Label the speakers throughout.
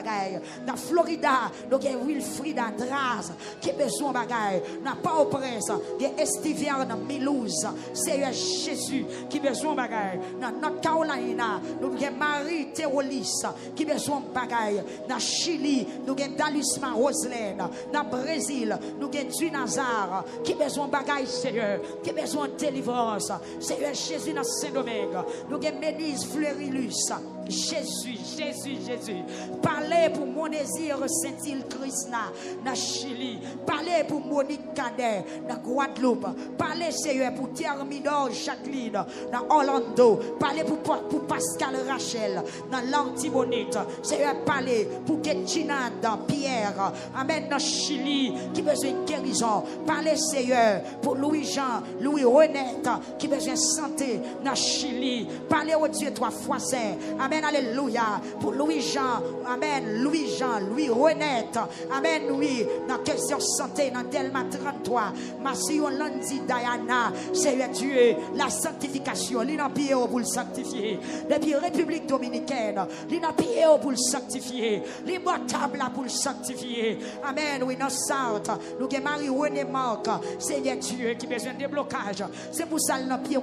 Speaker 1: bagaille. Dans Florida, nous avons Wilfrida Draz qui besoin bagaille. Dans Port-au-Prince, il y a Estivière dans Milouz. Seigneur Jésus qui besoin bagaille. Dans North Carolina, nous avons Marie Théolis qui besoin bagaille. Dans Chili, nous avons Dalusma Roselène. Dans Brésil, nous avons Du Nazar qui besoin bagaille, Seigneur, qui besoin de délivrance. Seigneur Jésus dans Saint-Domingue, nous avons Ménise Fleurilus. Jésus, Jésus, Jésus. Parlez pour mon désir Saint-Il Krishna dans Chili. Parlez pour Monique Cadet dans Guadeloupe. Parlez, Seigneur, pour Thermidor Jacqueline dans Orlando. Parlez pour Pascal Rachel dans l'Antibonite. Seigneur, parlez pour Ketina dans Pierre. Amen, dans Chili qui besoin de guérison. Parlez, Seigneur, pour Louis-Jean, Louis-Renette qui besoin de santé dans Chili. Parlez au Dieu trois fois saint. Amen, alléluia. Pour Louis-Jean, amen, Louis-Jean, Louis-Renette. Amen, oui, dans question santé, dans Delma 33. Massillon Lundi Diana. Seigneur Dieu, la sanctification. L'inapié pour le sanctifier. Depuis République Dominicaine, l'inapié pour le sanctifier. L'immortable pour le sanctifier. Amen, oui, dans South, nous avons Marie-René Marc. Seigneur Dieu, qui besoin de déblocage. C'est pour ça que nous pied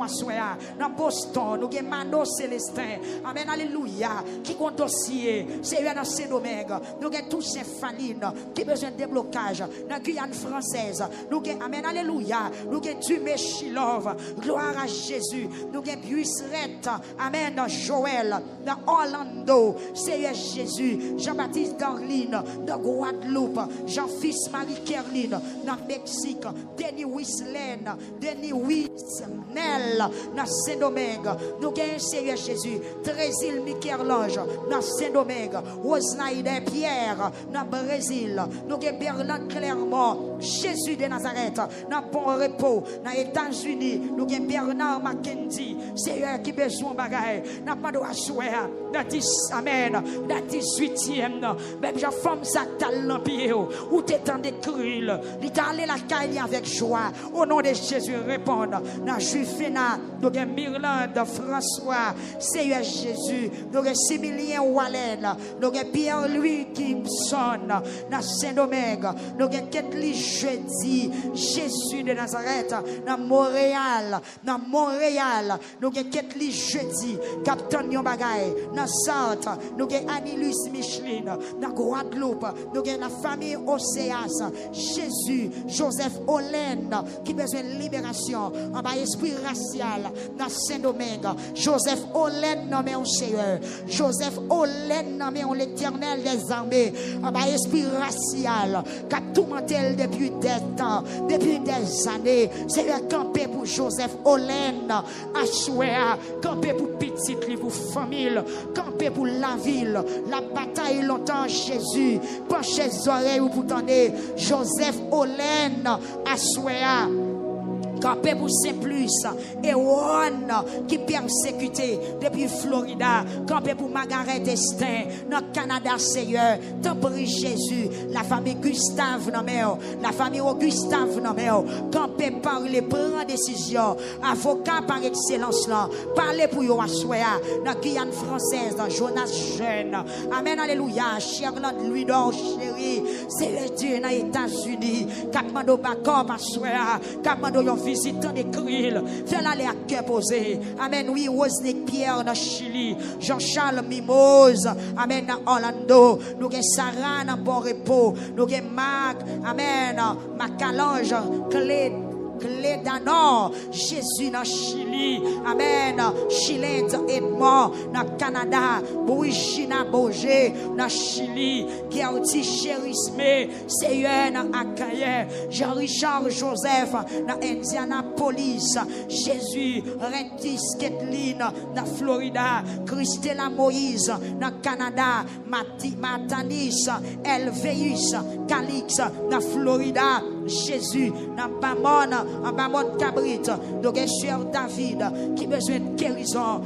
Speaker 1: dans Boston, nous avons Mano Célestin. Amen, alléluia. Qui compte dossier. Seigneur dans Saint-Domingue. Nous avons tous ces Faline qui besoin de déblocage. Dans Guyane française. Nous avons, amen, alléluia. Nous avons Dumé Chilov. Gloire à Jésus. Nous avons Buissrette. Amen, dans Joël. Dans Orlando. Seigneur Jésus. Jean-Baptiste Darline. Dans Guadeloupe. Jean-Fils Marie-Kerline. Dans Mexique. Denis Wislaine. Denis Wisnel. Dans Saint-Domingue. Nous avons Seigneur Jésus. Trésil Michel-Ange. Dans Saint-Domingue. Rosnaïde Pierre. Dans Brésil. Nous avons Berlin Clermont. Jésus de Nazareth. Dans Bon Repos. Dans les États-Unis. Nous avons Bernard Mackenzie. Seigneur qui besoin de bagaille. Dans Padoa-Souéa. Dans 10. Amen. Dans 18e. Même j'ai femme ça talent pied. Ou t'étends des cruels. Il t'a allé la caille avec joie. Au nom de Jésus, répondre. Dans Juifina. Nous avons Mirlande François. Seigneur Jésus. Nous avons Similien Wallen. Nous avons Pierre-Louis Gibson. Dans Saint-Domingue. Nous avons Ketli Jeudi. Jésus de Nazareth. Dans Montréal. Dans Montréal. Nous avons Ketli Jeudi. Captain Yobagay. Dans Sartre. Nous avons Anilus Micheline. Dans Guadeloupe. Nous avons la famille Océas. Jésus. Joseph Olen. Qui besoin de libération. En bas esprit racial. Dans Saint-Domingue. Joseph Olen nommé au Seigneur. Joseph Olen nommé au l'Éternel des armées. En bas esprit racial. Qui a tourmenté depuis des temps. Depuis des années. Seigneur campé pour Joseph Olen. Assoua. Campé pour petite li pour famille. Campé pour la ville. La bataille longtemps Jésus. Penchez les oreilles ou pour tendre. Joseph Olen. Assoua. Campé pour Saint-Plus et Ron qui persécuté depuis Florida. Campé pour Margaret Destin dans le Canada, Seigneur. Tant prie Jésus. La famille Gustave Namel. La famille Gustave Namel. Campé par les prendre décision. Avocat par excellence là. Parlez pour yo assoya dans Guyane française, dans Jonas Jeune. Amen, alléluia. Charlotte Louis-Dor, chérie. C'est le Dieu dans les États-Unis. Capmando Bacor, assoya. Capmando yon visitant des crilles. Fais-la à cœur posé. Amen. Oui, Rosnick Pierre dans Chili. Jean-Charles Mimose. Amen. Dans Orlando. Nous avons Sarah dans Bon Repos. Nous avons Marc. Amen. Macalange. Clé d'Anor, Jésus dans Chili, amen, Chilien Edmond dans Canada, Bourgina Bourget dans Chili, Gertie Chérisme, Seigneur dans Akaye, Jean-Richard Joseph dans Indianapolis, Jésus, Rentis Kathleen dans Florida, Christella Moïse dans Canada, Matanis, Elveus, Calix dans Florida, Jésus, dans Bamon Cabrit, donc cher David, qui besoin de guérison,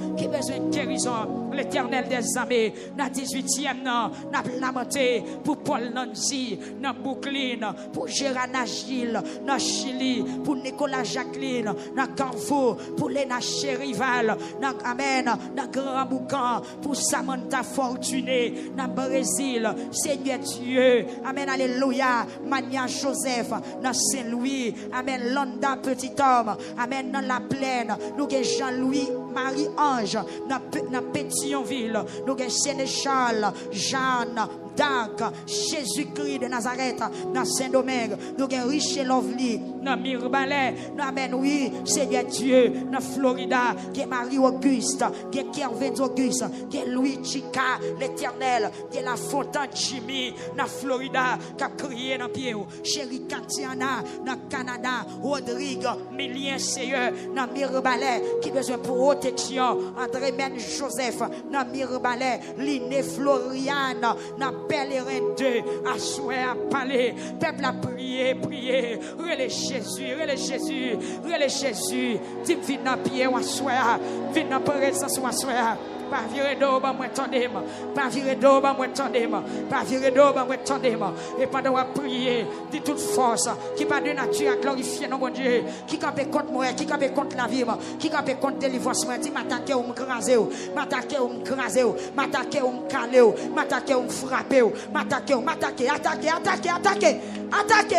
Speaker 1: l'Éternel des armées, dans 18e, n'a lamenté pour Paul Nancy, dans Brooklyn, pour Gérard Nagil, dans Chili, pour Nicolas Jacqueline, dans Carrefour, pour Léna Chérival, dans Amen, dans Grand Boucan, pour Samantha Fortuné, dans Brésil, Seigneur Dieu, Amen, alléluia, Mania Joseph, dans Saint-Louis, Amen, Londa Petit Homme, Amen, dans la plaine, nous avons Jean-Louis Marie-Ange, dans Pétionville, nous avons Sénéchal, Jeanne, Dark, Jésus-Christ de Nazareth, dans Saint-Domingue, nous avons Richel Lovely, dans Mirbalais, amen, oui, Seigneur Dieu, dans Florida, qui est Marie-Auguste, qui est Kervin Auguste, qui est Louis Chica, l'Éternel, qui est la Fontaine Jimmy, dans Florida, qui a crié dans pied, Chérie Katiana, dans Canada, Rodrigue, Milien Seigneur, dans Mirbalais, qui a besoin pour protection, André Men Joseph, dans Mirbalais, Liné Floriane, dans Pèlerin 2, à souhait à parler, peuple a prié, relais Jésus, dis viens dans pied ou à souhait, viens dans présence ou à souhait. Pas virer d'eau, moi tendez, pas virer d'eau, moi tendez, pas virer d'eau, moi tendez. Et pendant qu'on prier, dit toute force qui pas de nature à glorifier nos bon Dieu, qui campe contre moi, qui campe contre la vie, qui campe contre délivrance, dit m'attaquer ou m'craser, m'attaquer ou m'craser, m'attaquer ou m'caler, m'attaquer ou m'frapper,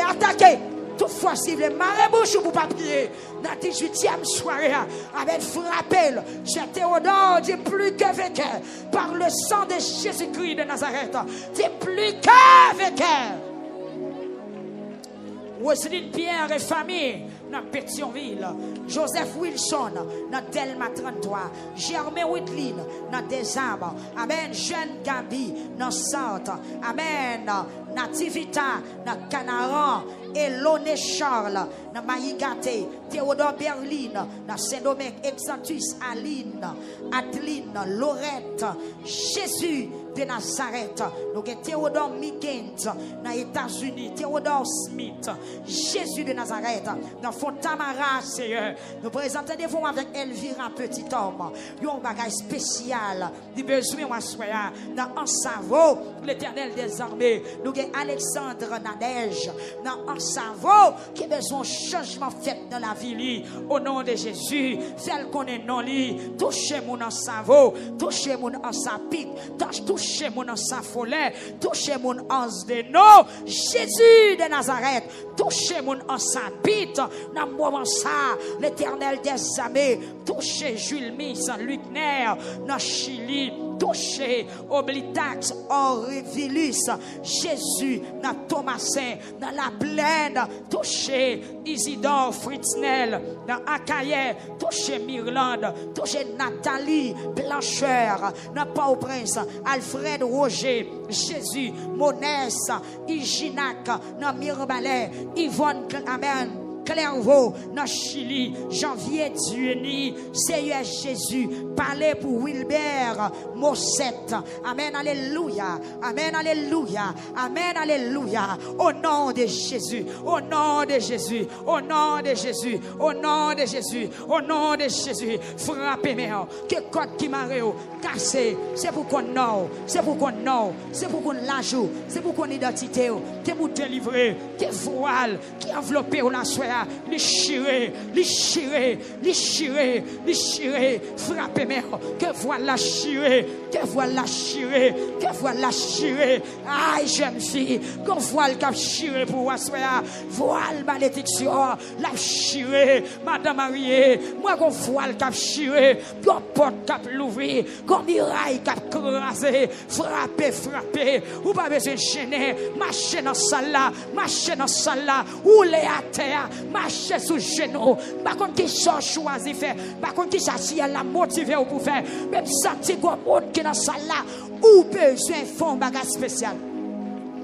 Speaker 1: attaquer. Toutefois, si vous voulez marrer bouche pour papier, dans la 18e soirée, avec frappé, c'est Théodore, dit plus que vainqueur, par le sang de Jésus-Christ de Nazareth, dit plus que vainqueur. Roselyne Pierre et famille, dans Pétionville, Joseph Wilson, dans Delma 33, Germain Whitlin, dans Desarbres, Amen, Jeanne Gabi, dans Sarthe, Amen, Nativita, dans Canaran, Elone Charles, dans Maïgate, Théodore Berlin, dans Saint-Domingue, Exantus, Aline, Adeline, Lorette, Jésus de Nazareth, nous avons Théodore Miggins, dans les États-Unis, Théodore Smith, Jésus de Nazareth, dans Fontamara, Seigneur, nous présentons des fois avec Elvira Petit Homme, un bagage spécial, du besoin à soi, dans Ansavo, l'Éternel des armées, nous avons Alexandre Nadège, dans Ansavo, qui a besoin de changement fait dans la vie, au nom de Jésus, celle qu'on est non lit, touchez mon Ansavo, touchez mon Ansapit, touchez mon Ansafollet, touchez mon Ans de nous, Jésus de Nazareth, touchez mon Ansapit, dans le moment ça, l'Éternel des armées, touchez Jules Miss, Luc Nair, dans Chili, touchez Oblitax, Aurevilus, Jésus, dans Thomasin, dans la plaine, touchez Isidore Fritznel, dans Akaye, touchez Mirlande, touchez Nathalie Blancheur, dans Port-au-Prince, Alfred Roger, Jésus, Monès, Iginac, dans Mirbalais, Yvonne, Amen, Clairvaux, dans Chili, Janvier Dueni, Seigneur Jésus, parlez pour Wilbert, Mossette, Amen, alléluia, Amen, alléluia, Amen, alléluia, au nom de Jésus, au nom de Jésus, au nom de Jésus, au nom de Jésus, au nom de Jésus, frappez-moi, que code qui m'a cassé, c'est pour qu'on know, c'est pour qu'on know, c'est pour qu'on l'ajoute, c'est pour qu'on identité, que vous délivrez, que voile, qui enveloppe la soie. Les chirer, frappez-moi, que voilà chirer, aïe jeune fille, qu'on voit le cap chirer pour vous, voile malédiction, la chirer, madame mariée, moi qu'on voit le cap chirer, qu'on porte cap l'ouvrir, qu'on miraille cap crasé, frappez, ou pas besoin de chaîner, marcher dans salle là, ou les à terre, marcher sous genou, par contre qui sont choisi faire, par contre qui s'assied à la motiver pour faire, même sentir qu'on monte qui dans salle là, ou besoin font bagage spécial,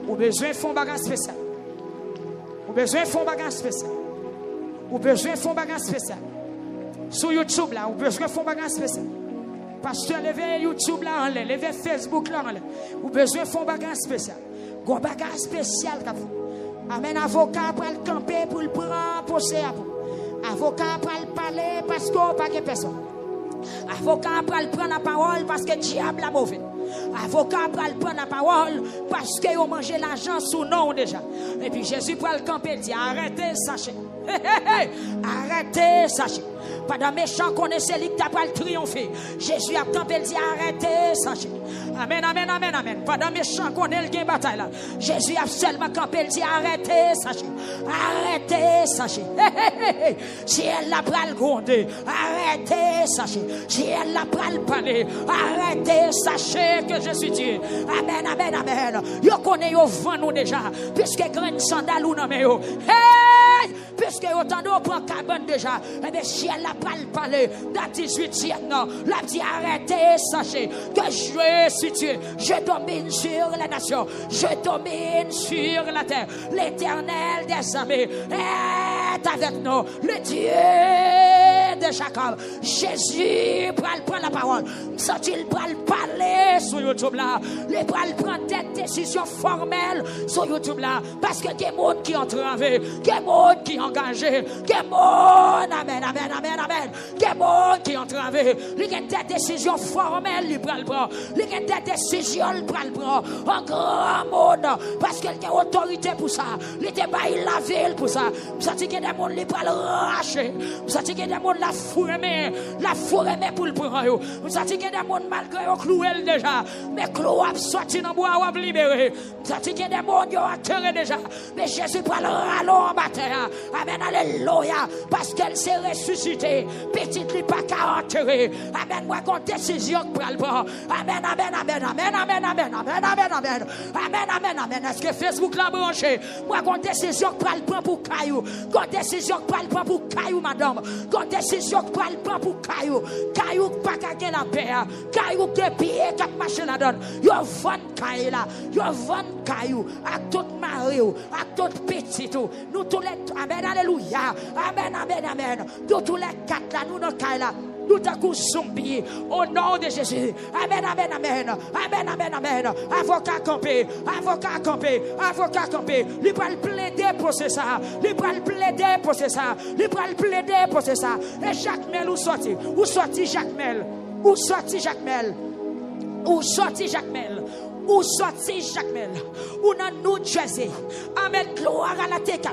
Speaker 1: ou besoin font bagage spécial, sur YouTube là, ou besoin font bagage spécial. Pasteur, levez YouTube là en l'air, levez Facebook là en l'air, ou besoin font bagage spécial, gon bagage spécial qu'a Amen. Avocat pour le camper pour le prendre procès. Avocat pour le parler parce qu'on n'a pas de personne. Avocat pour le prendre la parole parce que le diable a mauvais. Avocat pour le prendre la parole parce qu'ils ont mangé l'argent sous nom déjà. Et puis Jésus pour le camper dit arrêtez, sachez. Arrêtez, sachez. Pas de méchant connaissez lui qui t'a pas le triompher. Jésus a campé dit arrêtez, sachez. Amen, amen, amen, amen. Pas de méchant connaît le gain bataille là. Jésus a seulement campé dit arrêtez, sachez. Arrêtez, sachez. Si elle l'a pris le gronder, arrêtez, sachez. Si elle l'a pris le palais, arrêtez, sachez que je suis Dieu. Amen, amen, amen. Yo connaît yo vent nous déjà, puisque grain sandal ou non mais yo. Hey! Puisque autant d'eau prend cabane déjà, eh bien si elle n'a pas le palais, dans 18e, non, la dit arrêtez, sachez que je suis Dieu, je domine sur les nations, je domine sur la terre, l'Éternel des armées est avec nous, le Dieu de Jacob. Jésus prend la parole, il prend le parler sur YouTube là, il prend des décisions formelles sur YouTube là, parce que des gens qui ont travaillé, des gens qui ont engagé, des gens, amen, amen, amen, amen, des gens qui ont travaillé, il y a des décisions formelles, il prend le bras, il y a des décisions, il prend le bras, en grand monde, parce qu'il y a autorité pour ça, il était pas la ville pour ça, vous savez qu'il y a des gens qui prennent le racher, vous savez qu'il y a des gens la fourrée pour le prendre, vous savez qu'il y a des gens malgré au cloué déjà, mais clou a sorti dans le bois ou a libéré, vous savez qu'il y a des gens qui ont atterré déjà, mais Jésus prend le rallon en bataille, amen, alléluia, parce qu'elle s'est ressuscitée, petite lui pas qu'à enterrer, amen, moi qu'on décision pour le prendre, amen, amen, amen, amen, amen, amen, amen, amen, amen, amen, amen, amen, est-ce que Facebook l'a branché, moi qu'on décision pour le prendre pour caillou, qu'on décision pour le prendre pour caillou, madame, qu'on décision pour le prendre pour caillou, caillou pas qu'à la paix, caillou qui pied qui marche la donne, yo vend caillou là, yo vend caillou, à tout mari, à tout petit, nous tous les, amen, alléluia, amen, amen, amen, nous tous les quatre là, nous nos caillou là, nous t'avons zombie au nom de Jésus. Amen, amen, amen. Amen, amen, amen. Avocat campé, avocat campé, avocat campé. Il va le plaider pour ça. Il va le plaider pour ça. Il va le plaider pour ça. Et Jacques Mel, où sorti? Où sorti Jacques Mel? Où sorti Jacques Mel? Où sorti Jacques Mel? Où sorti Jacques Mel? Où dans New Jersey? Amen, gloire à la tête.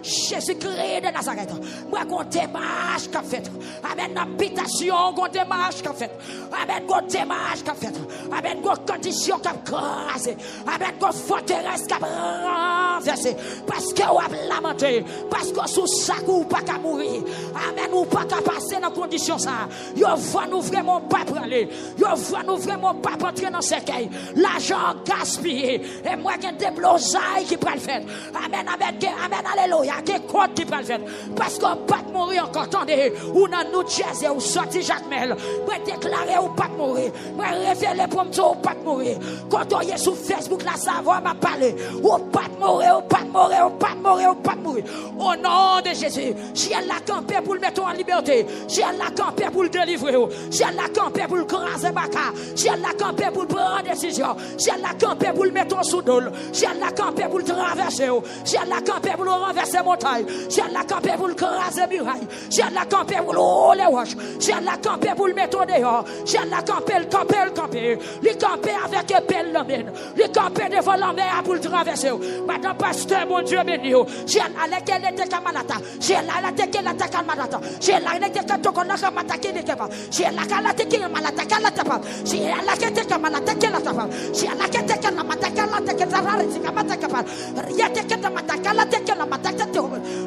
Speaker 1: Jésus-Christ de Nazareth. Moi, qu'on démarche qu'a fait. Amen, l'habitation, qu'on démarche qu'a fait. Amen, qu'on démarche qu'a fait. Amen, qu'on condition qu'a crasé. Amen, qu'on forteresse qu'a renversé. Parce que on a lamenté. Parce que sous sac ou pas qu'à mourir. Amen, ou pas qu'à passer dans condition ça. Yo va nous vraiment pas prendre. Yo va nous vraiment pas entrer dans ce cercueil. L'argent gaspillé. Et moi, qui ai des blosailles qui prennent le faire. Amen, amen, amen, alléluia. Qui compte qui prennent le faire. Parce qu'on pas mourir encore. Attendez, ou dans New Jersey, ou sorti Jacques Mel. Moi, déclarer ou pas mourir. Moi, révéler pour me dire ou pas mourir. Quand on est sur Facebook, là, ça va m'a parler. Ou pas mourir, ou pas mourir, ou pas mourir, ou pas mourir. Au nom de Jésus, si elle l'a campé pour le mettre en liberté, si elle l'a campé pour le délivrer, si elle l'a campé pour le craser baka, si elle l'a campé pour le prendre décision, si elle l'a campé pour le mettre en sous-dol, si elle l'a campé pour le traverser, si elle l'a campé pour le renverser montagne, si elle l'a campé pour le craser muraille, si elle l'a campé pour le rouler roche, si elle l'a campé pour le mettre en dehors, si elle l'a campé, le camper avec épée l'amène, le camper devant la mer pour le traverser. Madame pasteur, mon Dieu béni, si elle allait qu'elle était camalata, si elle allait qu'elle était camalata, si elle allait qu'elle était camalata, si elle allait qu'elle était camalata, si elle allait qu'elle était camalata, si elle allait qu'elle était camalata, rien de qu'elle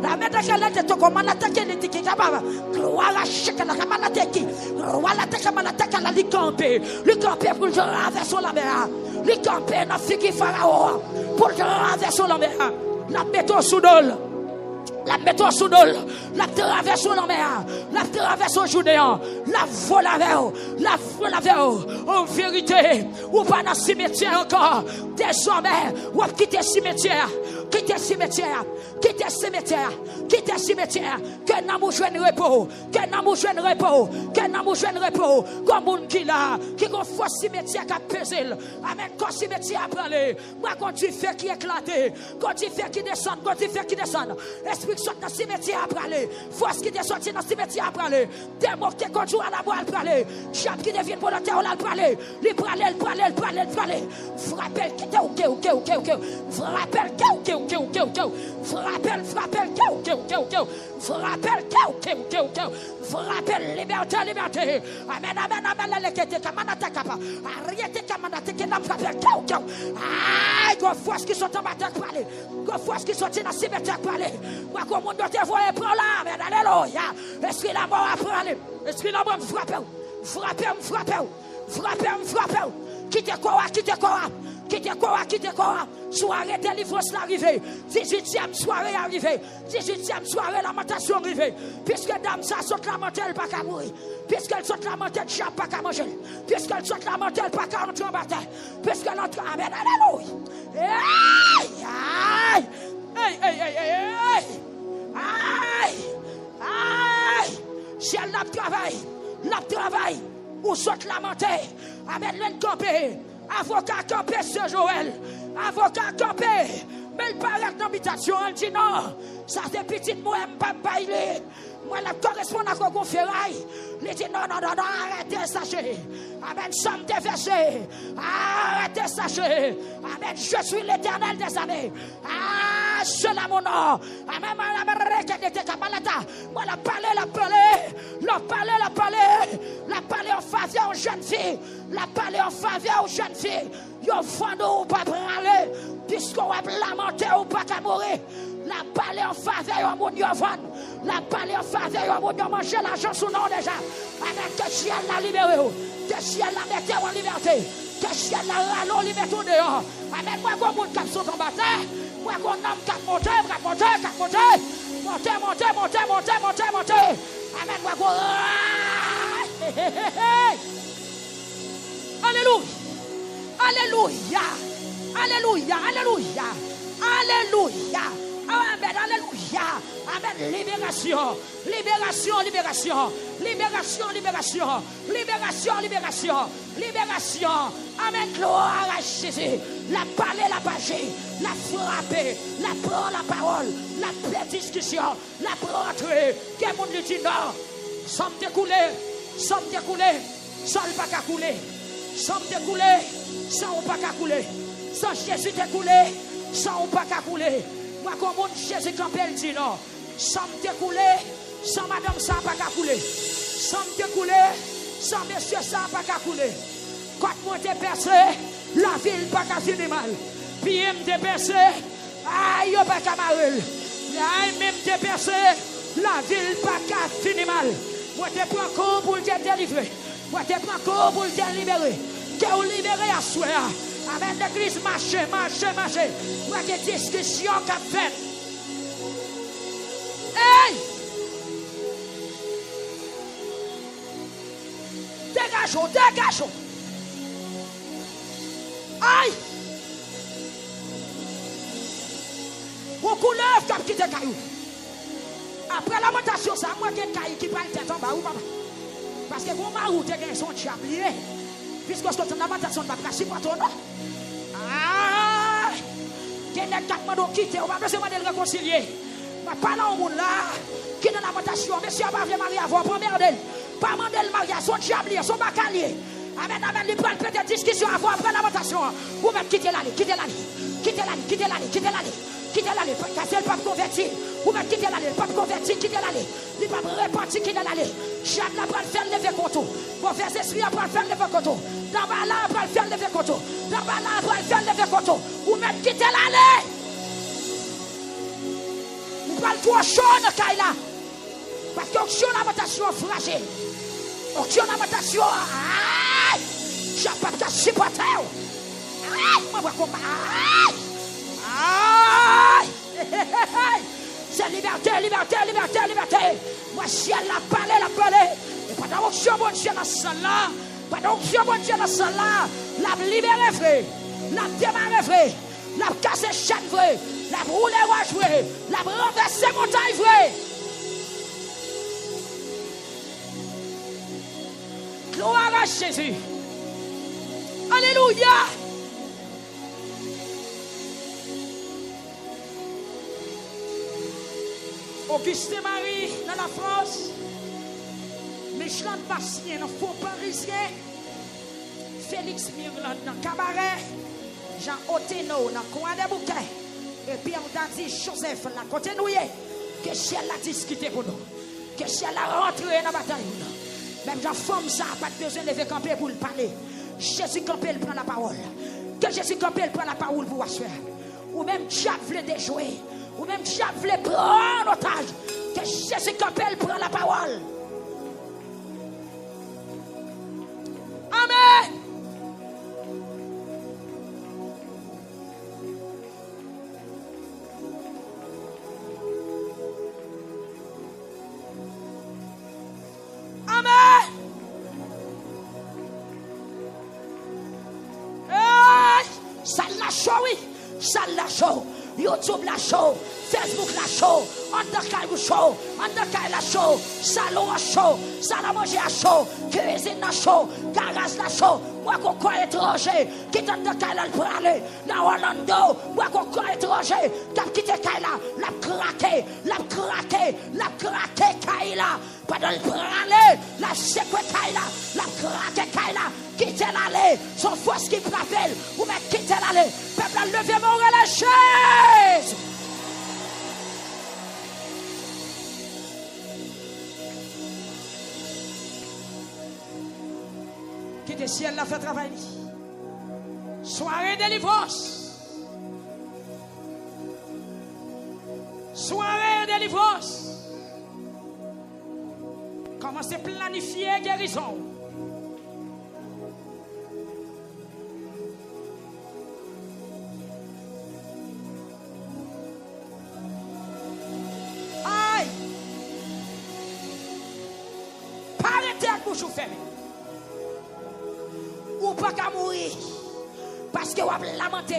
Speaker 1: la mère qu'elle était camalata, qu'elle était capable, gloire à chaque la camalata qui, voilà ta camalata qu'elle a campé, le camper pour le traverser la mer, le camper n'a fait qu'il pharaon pour le traverser la mer, la mettre sous dol. La mettre sous l'eau, la traverse la mer, la traverse au Judéen, la vole avec en vérité, ou pas dans le cimetière encore, désormais, ou quitter le cimetière, quitter le cimetière, quitter le cimetière, quitter le cimetière, que nous jouons repos, que nous jouons repos, que nous jouons repos, comme on qui là, qui a faux cimetière qui a pesé, amen, quand cimetière a parlé, moi quand tu fais qui éclaté, quand tu fais qui descend, quand tu fais qui descend, esprit qui sort dans le cimetière a parlé, force qui est sortie dans le cimetière a parlé, démon qui est contre à la boîte a parlé, chap qui devient pour la terre a parlé, il parle, frappel qui était ok, frappel qui frappel, liberté, amen, arrêtez camanate qui n'a frappé, aïe, go force qui sont en bataille parler, go force qui sont dans le cimetière parler, moi comme on doit te voir prendre là, mais alléluia, esprit la mort à parler, esprit la mort frappez, quittez quoi, soirée délivrance l'arrivée, 18e soirée arrivée, 18e soirée lamentation arrivée, puisque dame ça saute la mentelle elle pas qu'à mourir, puisqu'elle saute la mentelle elle pas qu'à manger, puisqu'elle saute la mentelle elle pas qu'à entrer en bataille, puisqu'elle entre, amen, alléluia, ciel la travail, ou saute la mentelle, amen, l'encampé, avocat campé sur Joël, avocat campé, mais il paraît dans l'habitation, elle dit non, ça c'est petit, moi, je ne peux pas bailler. Moi, la correspond à quoi ferraille. Il dit non, arrêtez, sachez. Amen, somme déversée. Arrêtez, sachez. Amen, je suis l'éternel des années. Ah, cela mon nom. Amen, moi, la parler en faveur aux jeunes filles. La parler en faveur aux jeunes filles. Yo fando ou pas prendre, puisqu'on va lamenter ou pas qu'à mourir. La parler en faveur au monde yovan. La parler en faveur au monde manger l'argent sous nom déjà. Amen, que ciel la libéré, que ciel la mette en liberté, que ciel la rallon liberté dehors. Amen, moi qu'on monte cap saute en bataille, moi qu'on nomme cap monter. Amen, moi qu'on Alléluia. Amen, alléluia. Amen, libération. Amen, gloire à Jésus. La parler, la bâcher, la frapper, la prendre la parole, la pleine discussion, la rentrer. Quel monde lui dit non? Somme découlée, sans pas qu'à couler. Somme découlée, sans pas qu'à couler. Sans Jésus découlé, sans pas qu'à couler. Moi, comme mon Jésus campel dit non. Sans découlé, sans madame, ça pas qu'à couler. Sans découlé, sans monsieur, ça pas qu'à couler. Quand moi t'ai percé, la ville pas qu'à finir mal. Puis m'te percé, aïe, pas qu'à marrer. Aïe, même t'ai percé, la ville pas qu'à finir mal. Moi t'ai prends corps pour te délivrer. Moi t'ai prends corps pour te libérer. Que vous libérez à soi. Amen, l'église marche. Moi qui discussion qu'a fait. Hey! Dégageons. Aïe! Vous coulez comme qui te caillou. Après la montation, ça, moi qui caillou qui parle tête en bas ou papa. Parce que vous marou te gagne son chablier. Puisque ce que la montation ne va pas pour toi, non? Ah! Qui n'est qu'à me quitter, on va besoin de le réconcilier. Je parle au monde là, qui est dans la montation, monsieur a pas vu mariage avant, première d'elle. Pas demander le mariage, son chablier, son bacalier. Amen, il prend peut-être discussion avant, après la montation. Vous même quittez l'année. Casser le pape converti. Vous même quittez l'année, le pape converti, quittez l'année. Le pape reparti, quittez l'année. Chad n'a pas le faire lever contre. Mauvais esprit n'a pas le faire lever contre. Dans bas là, n'a pas le faire lever contre. Dans bas là, n'a pas le faire lever contre. Vous même quittez l'année. Vous parlez trop chaud dans Kaila. Parce qu'auction d'alimentation fragile. Auction d'alimentation. Aïe! Je ne peux pas supporter. Aïe! Je ne peux pas. Aïe! C'est liberté. liberté, liberté, liberté. Moi, ciel la parlé. Et pendant que je bon Dieu dans ce là, pendant que je bon Dieu dans ce là, la libéré vrai, la démarré vrai, la cassé chaîne vrai, la roulé roche vrai, la renversé montagne vrai. Gloire à Jésus. Alléluia. Auguste Marie dans la France, Michelin de Bastien dans le Faux Parisien, Félix Mirland dans le Cabaret, Jean Oteno dans le Coin des Bouquets, et Pierre Dadi Joseph dans le côté nouillé. Que ciel a discuté pour nous, que ciel a rentré dans la bataille. Même Jean femme ça, pas besoin de lever camper pour le parler. Jésus campé, il prend la parole. Que Jésus campé, il prend la parole pour assurer. Ou même diable voulait déjouer. Ou même diable voulait prendre en otage. Que Jésus campé, il prend la parole. Amen. Amen. Ça la show, oui. Ça la show. YouTube la show. Facebook la show. Undercaille show. Undercaille la show. Salon la show. Salon manger la show. Cuisine la show. Garage la show. Moi qu'on croit étranger. Qui t'en undercaille là pour aller. Dans Orlando. Moi qu'on croit étranger. Qui quitté Kaila. La craqué. La craqué. La craqué Kaila. Pendant le pralé. La secoué Kaila. La craqué Kaila. Quittez l'allée, son force qui frappelle, ou même quittez l'allée. Peuple a levé mon relâcheuse. Quittez ciel la fait travail. Soirée délivrance. Soirée délivrance. Commencez à planifier guérison. Bouche fermée. Ou pas qu'à mourir. Parce que vous avez lamenté.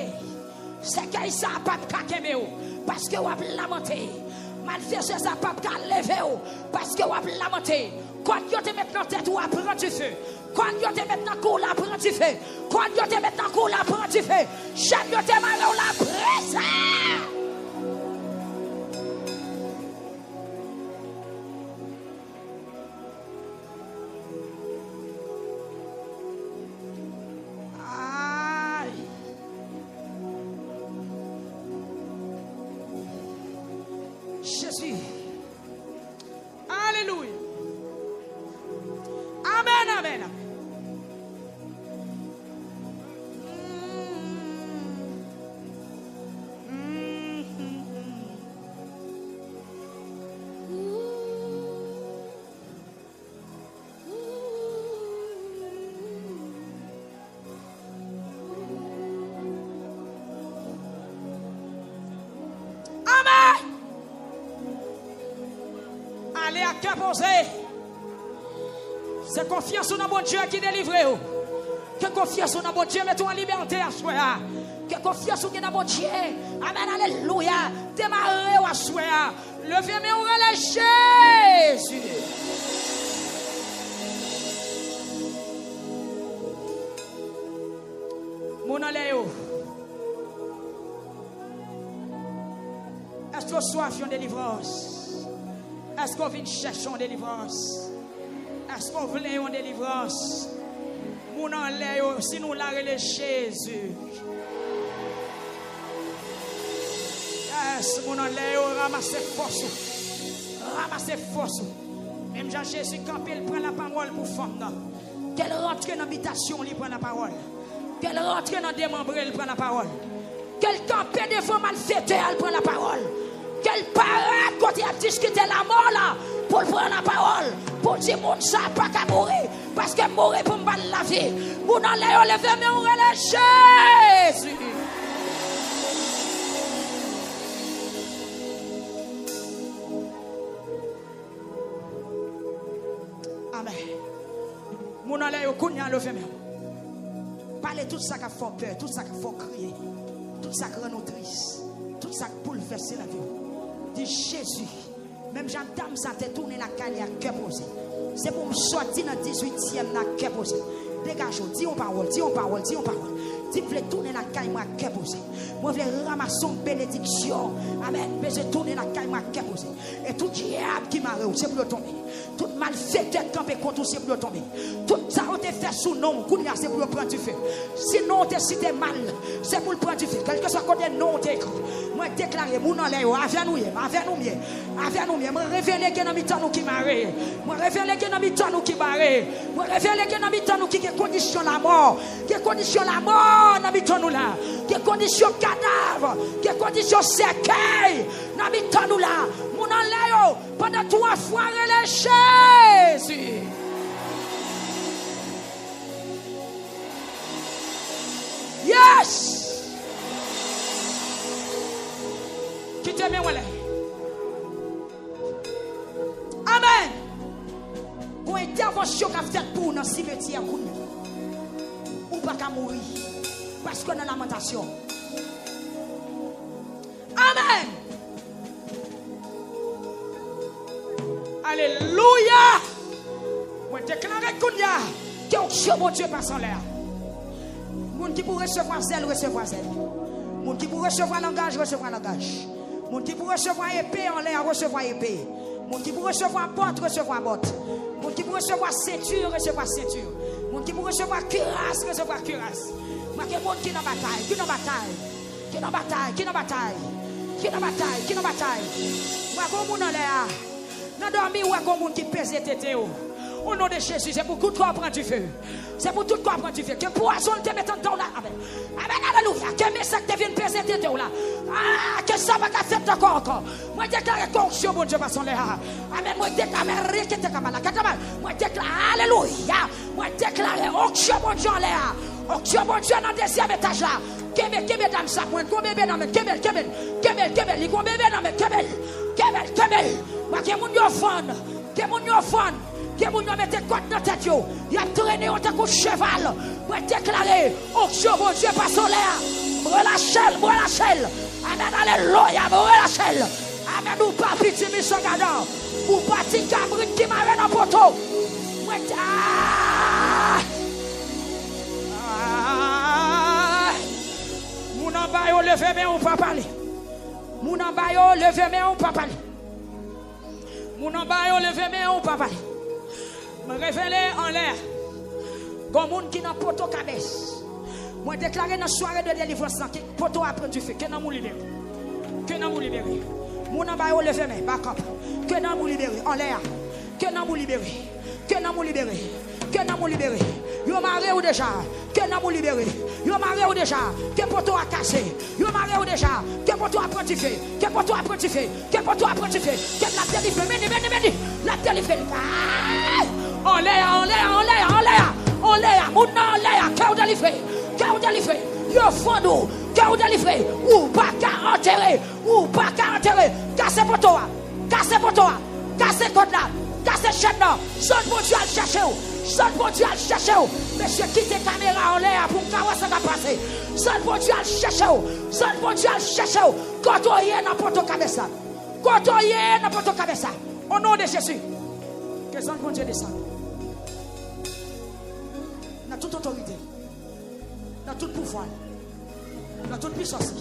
Speaker 1: C'est qu'il ça pas qu'à kemé. Parce que vous avez lamenté. Malfaiseur ça pas qu'à lever. Parce que vous avez lamenté. Quand vous te mettez dans tête ou à prendre du feu. Quand vous te mettez dans cou la prendre du feu. Quand vous te mettez dans cou la prendre du feu. Chaque vous te mal la presse. Jésus. Alléluia. Amen, amen. Allez à cœur posé. C'est confiance dans mon Dieu qui délivre. Que confiance dans mon Dieu, mettons en liberté à soi. Que confiance dans mon Dieu. Amen, alléluia. Démarrez à soi. Levez mes oreilles, Jésus. Mon aléo. Est-ce que soif une délivrance? Est-ce qu'on vient chercher une délivrance? Est-ce qu'on veut une délivrance? Mon aléo, si nous la relève Jésus. Yes, mon aléo, ramassez force. Ramassez force. Même Jean-Jésus, quand il prend la parole pour femme, qu'elle rentre dans l'habitation, il prend la parole. Qu'elle rentre dans démembré, il prend la parole. Qu'elle campe devant malfaiteur, elle prend la parole. Qu'elle parade quand il a discuté la mort là, pour prendre la parole, pour dire mon ça pas qu'à mourir, parce que mourir pour me battre la vie. Mon enlève levé, mais on relève Jésus. Mon allez au kounya levé main. Parlez tout ça qui fait peur, tout ça qui fait crier, tout ça qui rend nous tristes, tout ça qui bouleverse la vie. Dis Jésus, même j'entends ça te tourner la caille à cœur posé. C'est pour me sortir dans 18e la cœur posé. Dégage, dis en parole, dis en parole, dis en parole. Si vous voulez tourner la caille, moi, cœur posé. Moi, je voulais ramasser une bénédiction. Amen. Mais je tourne la caille, moi, cœur posé. Et tout diable qui m'a réussi, c'est pour le tomber. Tout malfaiteur campé contre, c'est pour le tomber. Tout ça, on te fait sous nom, c'est pour le prendre du feu. Sinon, on te cité mal, c'est pour le prendre du feu. Quel que soit côté nom, on t'écrit. Moi, déclaré, mon nom, avec nous, moi, révélé que dans mi-temps, nous qui marré. Moi, révélé que dans mi-temps, nous qui barré. Moi, révélé que dans mi-temps, nous qui condition la mort. Qui condition la mort. Nous là, qui condition cadavre, qui condition cercueil, nous là, mon enlève pendant 3 fois les Jésus. Yes. Qui t'aime moi là? Amen. Pour intervention qu'a fait pour dans cimetière ou pas qu'à mourir. Parce qu'on a lamentation. Amen. Alléluia. Moi déclare que aucun bon Dieu passe en l'air. Moun qui pour recevoir zèle, recevoir zèle. Moun qui pour recevoir langage, recevoir langage. Moun qui pour recevoir épée en l'air, recevoir épée. Moun qui pour recevoir botte, recevoir botte. Moun qui pour recevoir ceinture, recevoir ceinture. Moun qui pour recevoir cuirasse, recevoir cuirasse. Moi qui monde qui dans bataille, qui dans bataille, qui dans bataille, qui dans bataille, qui dans bataille, qui dans bataille. Moi comme moun en l'air. Dans dormi ou comme moun qui pèse tété. Au nom de Jésus, c'est pour tout corps prendre du feu. C'est pour tout corps prendre du feu. Que poison te mette en temps là. Amen. Amen, alléluia. Que message te vienne peser tété là. Ah, que ça va faire encore. Moi déclare conction bon Dieu par son l'air. Amen. Moi déclare rien qui te capable. Moi déclare alléluia. Moi déclare onction bon Dieu en l'air. Onction bon Dieu dans le 2e étage là. Kebel dame ça point. Go bébé dans men. Kebel. Il go bébé dans men. Kebel. Moi que moun yo fond. Que moun yo fond. Que moun yo mette côte dans tête yo. Il a traîné en tant que cheval. Moi déclarer onction bon Dieu par son l'air. Relâche. Amen, alléluia, relâche. Amen, ou pas pitié mission gadon. Ou pas ti cabrit qui m'a dans poteau. Moi Moun en bas yo levé mais on pas parler. Moun en bas yo levé mais on pas parler. Moun en bas yo levé mais on pas parler. Me révéler en l'air. Comme moun qui dans poteau cabesse. Moi déclarer dans soirée de délivrance que poteau a pris du feu, que dans moun libéré. Que dans moun libéré. Moun en bas yo levé mais back up. Que dans moun libéré en l'air. Que dans moun libéré. Que dans moun libéré. Que dans moun libéré. Yo maré ou déjà. Que dans moun libéré. Yo maré ou déjà. Que poteau a cassé. Yo maré ou déjà. Que poteau a pris du feu. Que poteau a pris du feu. Que poteau a pris du feu. Que la délivré. Meni. La délivré. En l'air. Moun en l'air. Que ou délivré. Yo fondou, que ou délivré, ou pas qu'à enterrer, cassez poteau, cassez code là, cassez chaîne là, son bon Dieu à chercher, monsieur quittez caméra en l'air pour que ça va passer, son bon Dieu à chercher, côtoyer dans poteau cabessa, au nom de Jésus, que son bon Dieu descende, dans toute autorité. Dans tout pouvoir, dans toute puissance,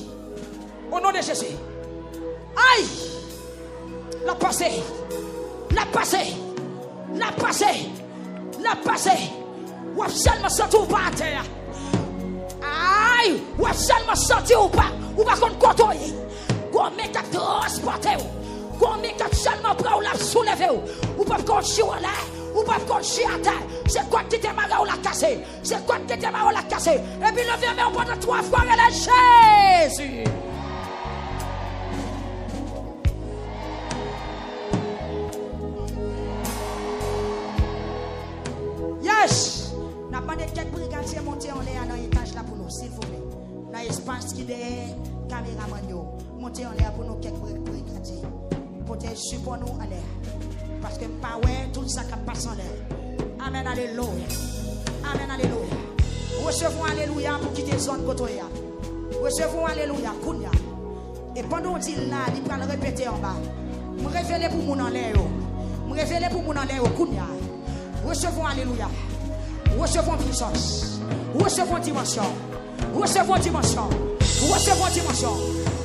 Speaker 1: au nom de Jésus. Aïe! La passé. Ou seulement sorti ou pas à terre. Aïe! Ou seulement sorti ou pas contre côtoyer. Qu'on met à transporter. Qu'on met à seulement prendre ou la soulever. Ou pas contre chier en l'air. Ou pas contre chier à terre. C'est quoi qui t'es marre ou la casser? Et puis le verre pendant 3 fois et la Jésus. Yes. N'a pas de quelques brigadiers monter en l'air dans l'étage là pour nous, s'il vous plaît. Dans l'espace qui est caméraman yo. Monter en l'air pour nous quelques brigadiers. Pour support nous en l'air. Parce que pas ouais tout ça qui passe en l'air. Amen, alléluia. Amen, alléluia. Recevons alléluia pour quitter zone côté. Recevons alléluia, Kounia. Et pendant qu'on dit là, il va le répéter en bas. Me révéler pour mon en l'air. Me révéler pour mon en l'air, Kounia. Recevons alléluia. Recevons puissance. Recevons dimension. Recevons dimension. Recevons dimension.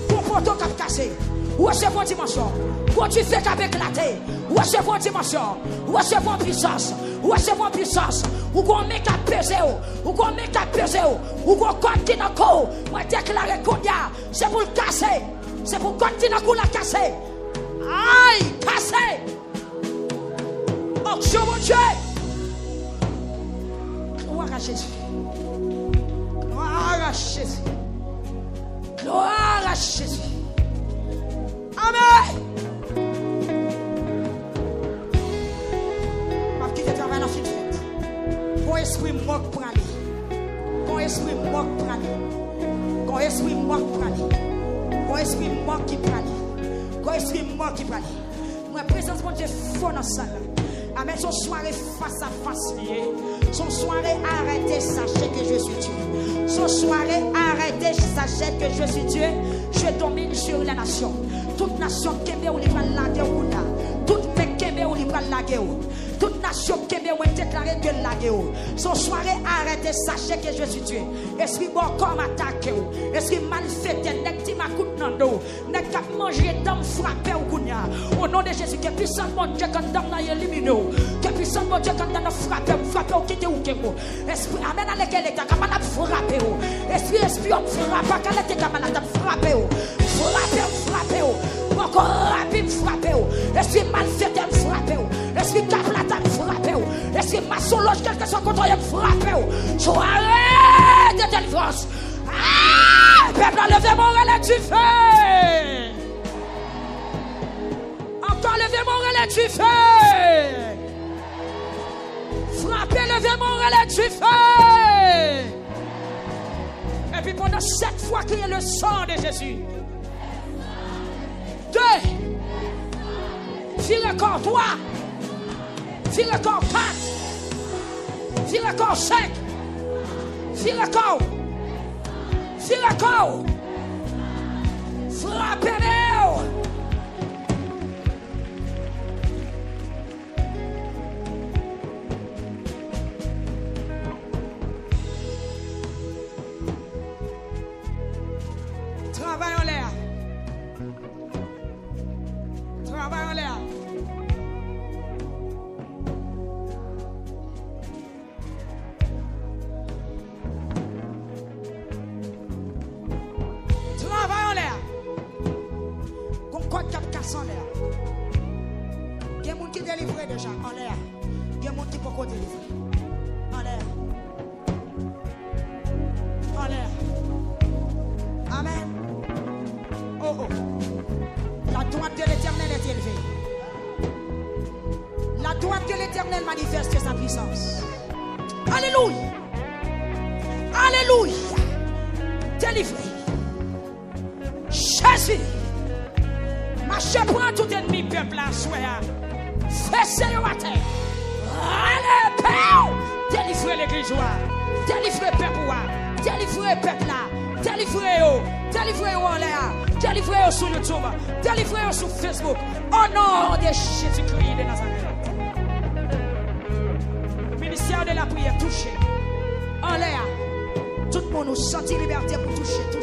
Speaker 1: Pour poteau cap cassé. Recevons dimension. Quand tu fais cap éclater. Recevons dimension. Recevons puissance. Recevons puissance. Ou qu'on met cap peser. Ou qu'on met cap peser. Ou qu'on continue encore. Moi déclarer Kounia. C'est pour le casser. C'est pour continuer à la casser. Aïe, casser. Oh, je mon Dieu. Gloire à Jésus. Gloire à Jésus. Gloire à Jésus. Amen. Ma petite travail dans cette fête. Bon esprit moque pour aller. Bon esprit moque pour aller. Bon esprit moque pour aller. Bon esprit moque qui prend. Bon esprit moque qui prend. Moi présence mon Dieu fort dans ça. Amen. Son soirée face à face liée. Son soirée arrêtez, sachez que je suis Dieu. Son soirée arrêtez, sachez que je suis Dieu. Je domine sur la nation. Toute nation qui est où il va la guerre. Toute mec qui est où il va la guerre. Toute nation qui est où il déclaré que la guerre. Son soirée arrêtez, sachez que je suis Dieu. Esprit bon comme attaqué. Esprit mal fait, n'est qui m'a coûté dans l'eau. N'est qu'à manger d'homme frappé au Kounia. Au nom de Jésus, que puissant mon Dieu quand d'homme n'a éliminé. Que puissant mon Dieu quand d'homme frappé au quitter ou qu'il esprit, amen à lequel est capable de frapper. Esprit, on frappe, qu'elle était capable de frapper. Frappé. Encore rapide, frappé. Esprit mal fait, frappé. Esprit caplata, frappé. Esprit maçonloge, quelque soit contre elle, frappé. Soirée de délivrance. Ah, peuple, levez mon relais du feu. Encore levez mon relais du feu. Frappez, levez mon relais du feu. Et puis pendant 7 fois, criez le sang de Jésus. 2. File le corps 3. File le corps 4. File le corps 5. File le corps. File le corps. Frappez-le. Travail en l'air. Travail en l'air. Travail en l'air. Concorde cap casse en l'air. Il y a des gens qui délivrent déjà en l'air. Il y a des gens qui ne peuvent pas délivrer. En l'air. En l'air. Amen. Oh. La droite de l'Éternel est élevée. La droite de l'Éternel manifeste sa puissance. Alléluia. Alléluia. Délivré. Jésus. Marchez prend tout ennemi peuple à soi. Fessez-le à terre. Allez, Père. Délivrez l'église. Délivrez le peuple. Délivrez le peuple là. Délivrez-le. Délivrez-le en l'air. Délivrez-le sur YouTube. Délivrez-le sur Facebook. Au nom de Jésus-Christ de Nazareth. Ministère de la prière touché. En l'air. Tout le monde nous sentit liberté pour toucher. Tout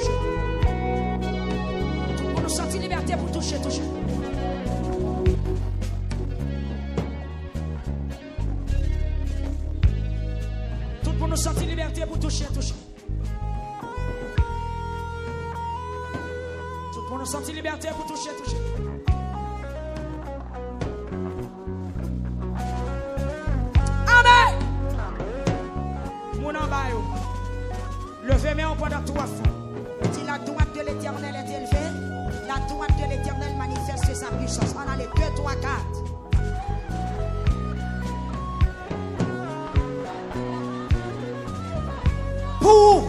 Speaker 1: le monde nous sentit liberté pour toucher. Tout le monde nous sentit liberté pour toucher. Pour nous sentir liberté pour toucher. Amen. Mon ambayo. Levez mes mains pendant 3 fois. Si la droite de l'Éternel est élevée, la droite de l'Éternel manifeste sa puissance. On a les 2, 3, 4. Pour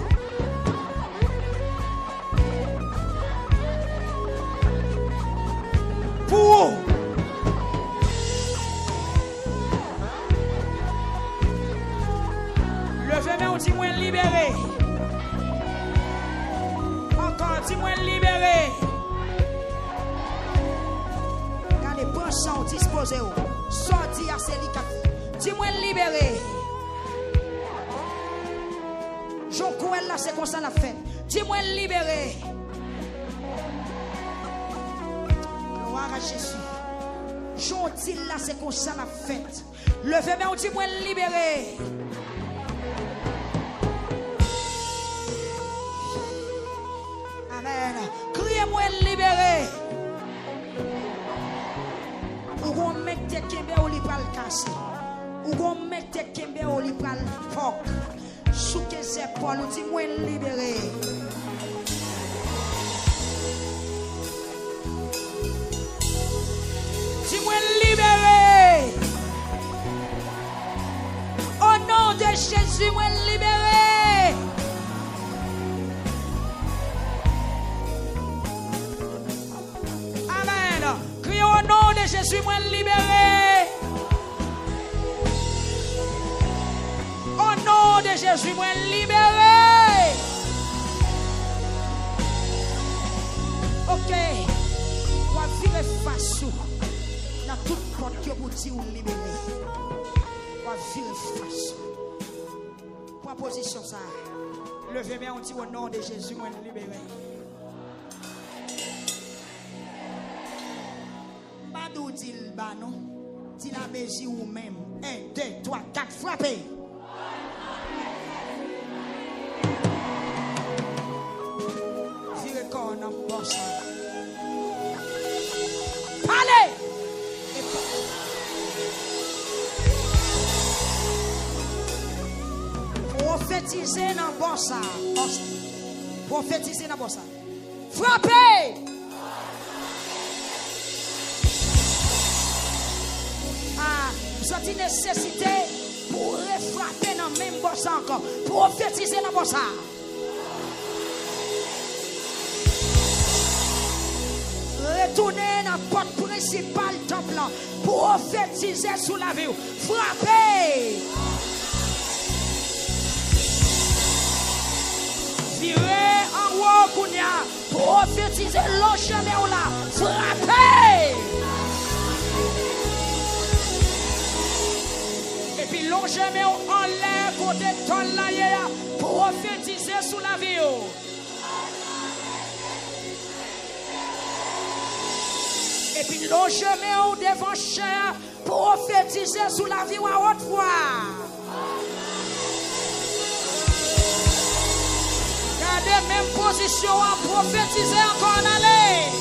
Speaker 1: disposer. Sorti à Célicat. Dis-moi libéré. Jonquel là, c'est comme ça la fête. Dis-moi libéré. Gloire à Jésus. Jontil là, c'est comme ça la fête. Levez-moi, dis-moi libéré. Amen. Criez-moi libéré. Ou gon mec te kembe ou li pral casse. Ou gon mec te kembe ou li pral fok. Souke c'est Paul ou dis-moi libéré. Dis-moi libéré. Au nom de Jésus, moi libéré. Amen. Criez au nom de Jésus, moi libéré. Au nom de Jésus, moi libéré. Ok. On va virer face dans toute porte que vous dites ou libéré. On va virer face. Proposition ça. Levez-moi, on dit au nom de Jésus, moi libéré. Badou dit le banon. Dit la mesure ou même. 1, 2, 3, 4, frappez. Virez corps dans le boss. Allez! Prophétiser dans le boss. Prophétiser dans le boss. Frappez! Vous avez une nécessité pour frapper dans le même boss encore. Prophétiser dans le boss. Retournez dans la porte principale du temple. Prophétiser sous la vie. Frappez! Virez en haut, Kounia. Prophétiser l'eau chemin là. Frappez! Et puis l'eau chemin en l'air, côté ton là, prophétiser sous la vie. Et puis l'eau chemin devant cher, prophétiser sous la vie à haute voix. Gardez même position à prophétiser encore en aller.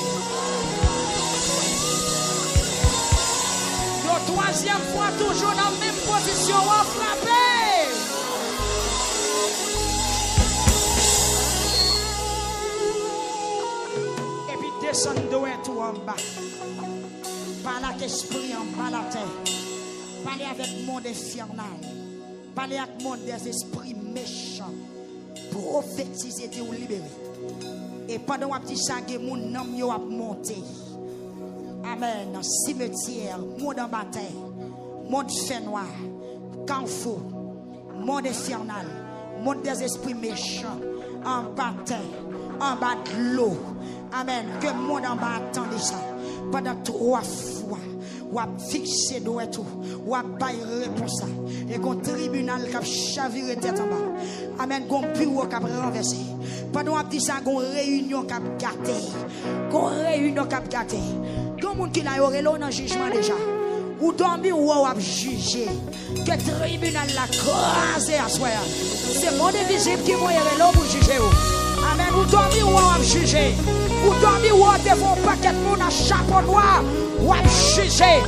Speaker 1: Yo troisième fois toujours dans la même position à frapper. Et puis descendez tout en bas. Parlez avec l'esprit en bas la terre. Parlez avec le monde infernal. Parlez avec le monde des esprits méchants. Prophétiser de vous libérer. Et pendant que vous avez dit mon nom a monté. Amen. Cimetière, monde en bataille, monde fait noir, canfou, monde infernal, monde des esprits méchants, en bataille, en bas de l'eau. Amen. Que le monde en bas attendait ça. Pendant 3 fois. Ou a fixé doit tout, ou a bail réponse et qu'on tribunal qui a chaviré tête en bas. Amen, qu'on bureau qui a renversé. Pendant qu'on dit ça, qu'on réunion qui a gâté, qu'on réunion qui a gâté. Tout le monde qui l'a eu dans le jugement déjà. Ou dormi ou a jugé. Que tribunal l'a crasé à soi. C'est mon invisible qui m'a eu pour juger. Amen, ou dormi ou a jugé. Ou dormi ou a devant un paquet de monde à chapeau noir. Ou a jugé.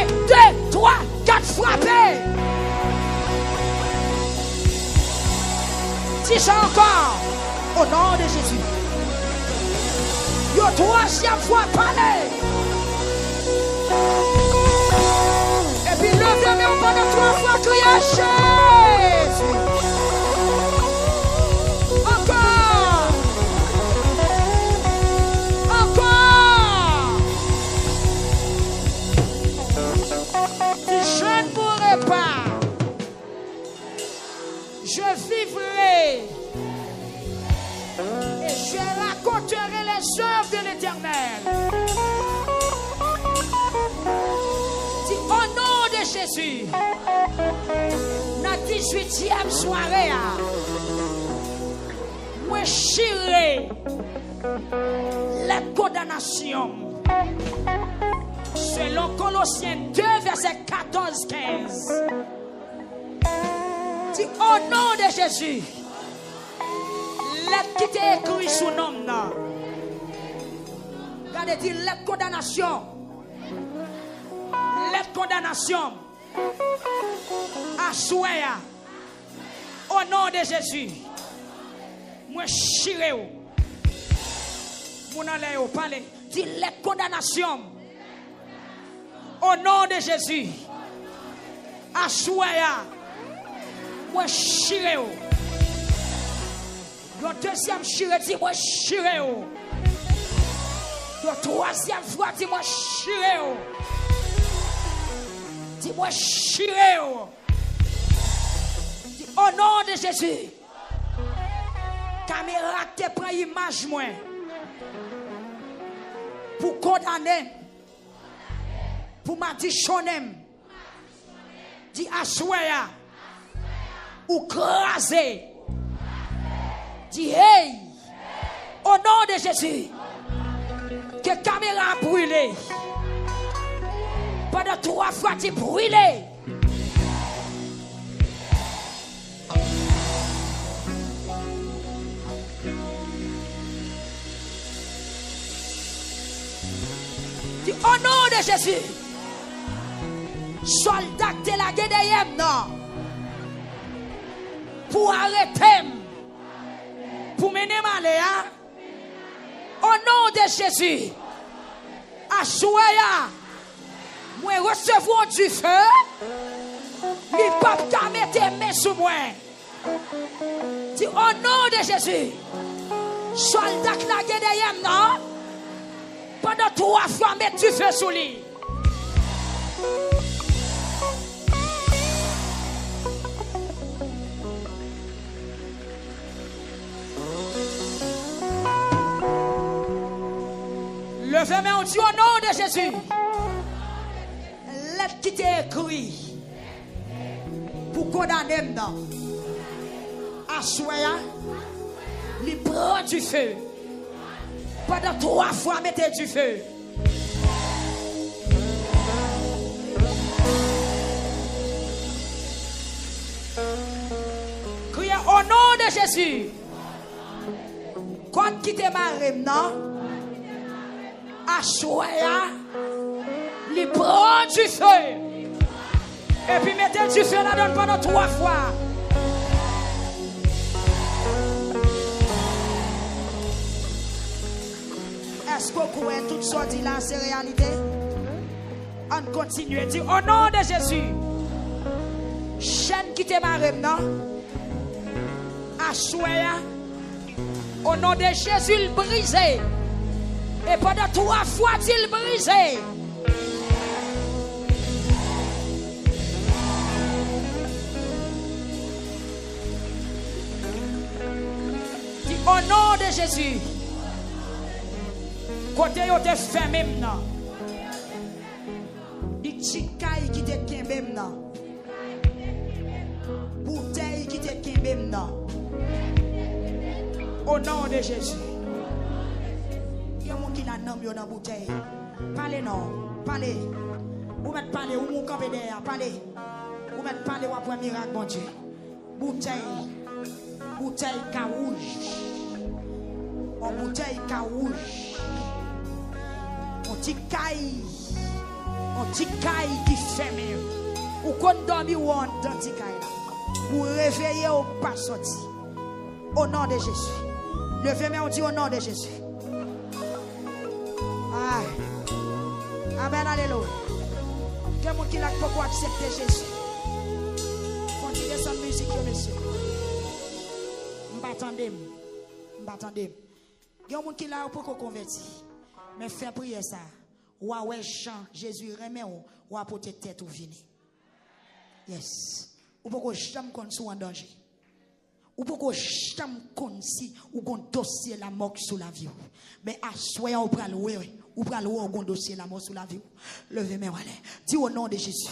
Speaker 1: 1, 2, 3, 4 frappés. Si c'est encore au nom de Jésus. Yo troisième fois parler. Et puis levez-moi pendant 3 fois crier Jésus. Encore. Encore. Je ne pourrai pas. Je vivrai. Et je raconterai les œuvres de l'Éternel. Jésus. Dans 18e soirée, moi chiré la condamnation. Selon Colossiens 2, verset 14-15. Dit au nom de Jésus, lettre qui t'est écrit sous nom. Regardez, dit lettre condamnation. Lettre condamnation. À souhait. Au nom de Jésus. Moi chiré. Mon allez au palais. Dit lettre condamnation. Au nom de Jésus. À souhait. Moi chiré. Le deuxième chiré dit moi chiré. Le troisième fois dit moi chiré. Dis moi chiré. Au nom de Jésus. Caméra te prend image moi. Pour condamner. Pour m'additionner. Dis assoya. Ou craser. Dis hey. Au nom de Jésus. Que caméra a brûlé. Pendant 3 fois tu brûlé. Dis au nom de Jésus. Soldat de la guerre non. Pour arrêter. Pour mener malé. Au nom de Jésus. Assoya. Moi recevons du feu. Il ne peut pas mettre mes mains sur moi. Dis au nom de Jésus. Soldat la guerre non. Pendant 3 fois mettre du feu sur lui. Levez-moi, on dit au nom de Jésus. Lettre qui t'est écrit pour condamner maintenant. Assoya, il prend du feu. Pendant 3 fois, mettez du feu. Criez au nom de Jésus. Quand qui t'est marré maintenant, assoya, il prend du feu. Et puis mettez du feu là-dedans pendant 3 fois. Est-ce que vous pouvez tout sortir là, c'est réalité? On continue. Dit au nom de Jésus. Chaîne qui te marre maintenant. Assoya. Au nom de Jésus, il brisé. Et pendant 3 fois, il brisé. Dit au nom de Jésus. Côté yo te fermé maintenant. Dit chikaï qui te kembe maintenant. Bouteille qui te kembe maintenant. Au nom de Jésus. Il y a un qui n'a nommé dans bouteille. Parlez non, parlez. Vous mettez parler, vous m'en campez derrière, parlez. Vous mettez parler, vous avez un miracle, bon Dieu. Bouteille. Bouteille carouge. En bouteille carouge. On dit caille qui ferme. Ou qu'on dormi ou on dans ti caille là. Ou réveiller ou pas sorti. Au nom de Jésus. Levez-moi, on dit au nom de Jésus. Ah. Amen, alléluia. Quelqu'un qui n'a pas accepté Jésus. Continuez sa musique, monsieur. M'attendez. Il y a un monde qui l'a pour convertir. Mais fais prier ça. Ou ouais chant Jésus remet ou apporter tête ou vini. Yes. Ou pourquoi jamais qu'on soit en danger. Ou pourquoi jamais qu'on si ou qu'on dossier la mort sur la vie. Mais à soyons ou pral ou pral ou qu'on dossier la mort sur la vie. Levez-moi allez. Dis au nom de Jésus.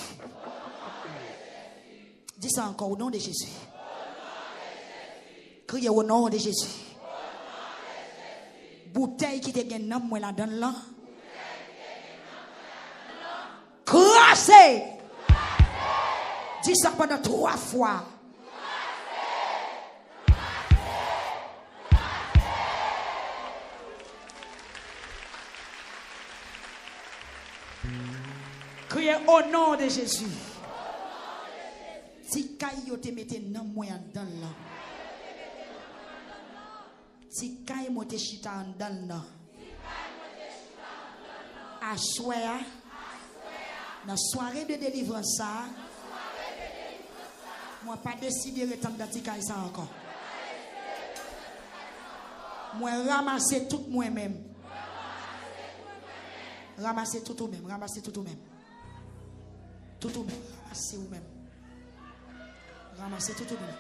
Speaker 1: Dis ça encore au nom de Jésus. Criez au nom de Jésus. Bouteille qui te gagne dans moi la donne là. Crassez. Dis ça pendant 3 fois. Criez au nom de Jésus. Si Kayo te mette dans moi dans là. Si Kayo te chita dans là. À soir, dans soirée de délivrance ça, moi pas décidé de retourner dans Kayo ça encore. Moi ramasser tout moi-même. Ramasser tout ou même, ramasser tout ou même. Tout ou même, ramasser ou même. Ramasser tout ou même.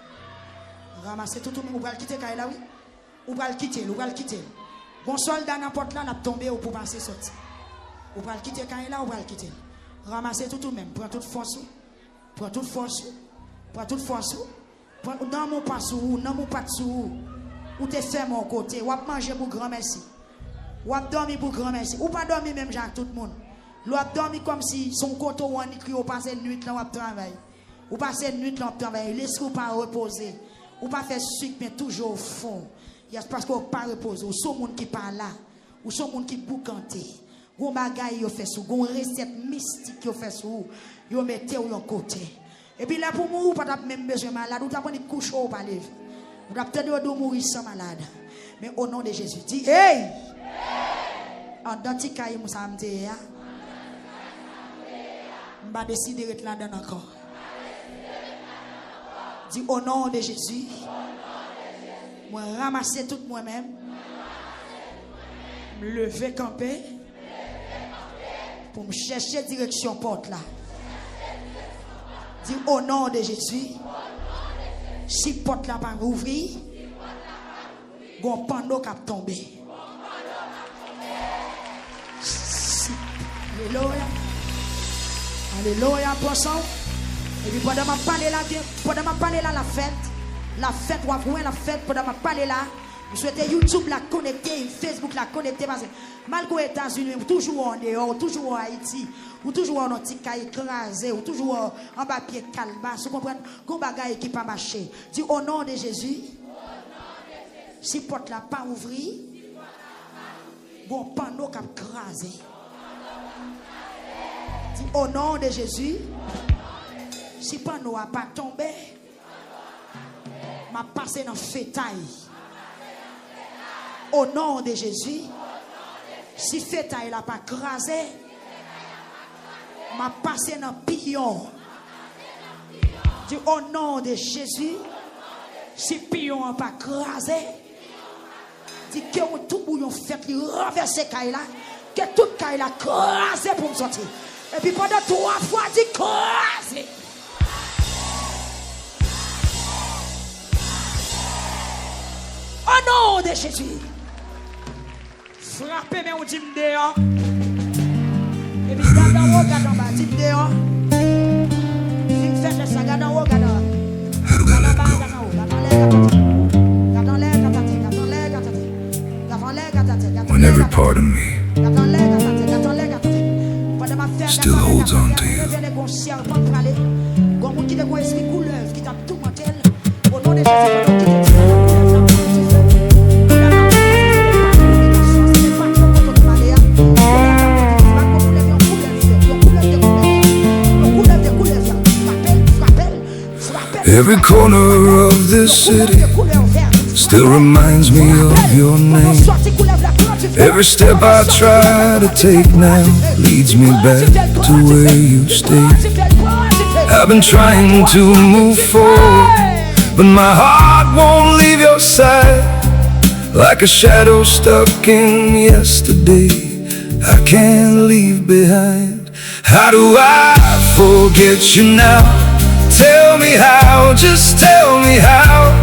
Speaker 1: Ramasser tout ou même. Ou va le quitter Kaila, oui? Ou va le quitter, ou va le quitter. Bon soldat n'importe là, n'a tombé ou pour passer sortir. Ou va le quitter Kaila, ou va le quitter. Ramasser tout ou même. Prends toute force. Prends toute force. Prends toute force. Dans mon pas sous, dans mon pas sous. Ou te fait mon côté. Ou manger pour grand merci. Ou dormir pour grand merci. Ou pas dormir même Jacques tout le monde. Ou dormir comme si son côté ou en écrit ou passer une nuit là ou travail. Ou passer une nuit là ou travail. Laisse-vous pas reposer. Ou pas faire sucre mais toujours au fond. C'est parce qu'on pas reposer. Ou son monde qui parle là. Ou son monde qui boucante. Ou bagaille yo fait sous. Ou recette mystique yo fait sous. Yo mettez ou yon côté. Et puis là pour mourir ou pas même besoin malade. Ou t'as pas de couche ou pas lever. Ou t'as peut-être de mourir sans malade. Mais au nom de Jésus, dis hey! En d'antikaï moussa m'te ya. M'ba décider d'être là dedans encore. Dis au nom de Jésus. Moi ramasser tout moi-même. Me lever camper. Pour me chercher direction porte là. Dis au nom de Jésus. Si porte là pas ouvrir. Gon panneau qui a tombé. Alléluia. Alléluia, poisson. Et puis pendant ma parler là, la fête, ou après la fête, pendant ma parler là, vous souhaitez YouTube la connecter, Facebook la connecter, parce que malgré les États-Unis, toujours en dehors, toujours en Haïti, ou toujours en antika écrasé, ou toujours en papier calbas, vous comprenez, qu'on bagaille qui pas marché. Dis au nom de Jésus, si porte la pas ouvrir, bon panneau qui a crasé. Dis au nom de Jésus, si panneau a pas tombé, m'a passé dans fétail. Au nom de Jésus, si fétail n'a pas crasé, m'a passé dans pion. Dis au nom de Jésus, si pion n'a pas crasé, dis que tout bouillon fait renverser Kaila, que tout Kaila crasé pour me sortir. Et puis pendant 3 fois, dis crasé. Au nom de Jésus. Frappez mes ou dit dehors. Et puis regarde en haut, regarde en bas, dit dehors. Si faites ça, regarde en haut, regarde en bas. Regarde en bas, regarde en haut, regarde en l'air, regarde en l'air, regarde en l'air, regarde en l'air, regarde en l'air, regarde en l'air.
Speaker 2: When every part of me
Speaker 1: Regarde en l'air, regarde en l'air, regarde en l'air.
Speaker 2: still holds on to you. Every corner of this city still reminds me of your name. Every step I try to take now leads me back to where you stayed. I've been trying to move forward, but my heart won't leave your side. Like a shadow stuck in yesterday, I can't leave behind. How do I forget you now? Tell me how, just tell me how.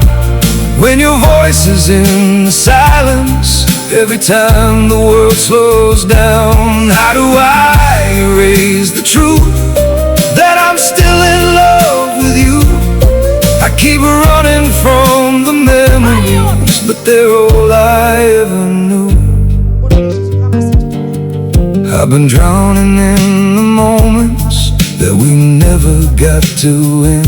Speaker 2: When your voice is in the silence, every time the world slows down. How do I erase the truth that I'm still in love with you? keep running from the memories, but they're all I ever knew. I've been drowning in the moments that we never got to end.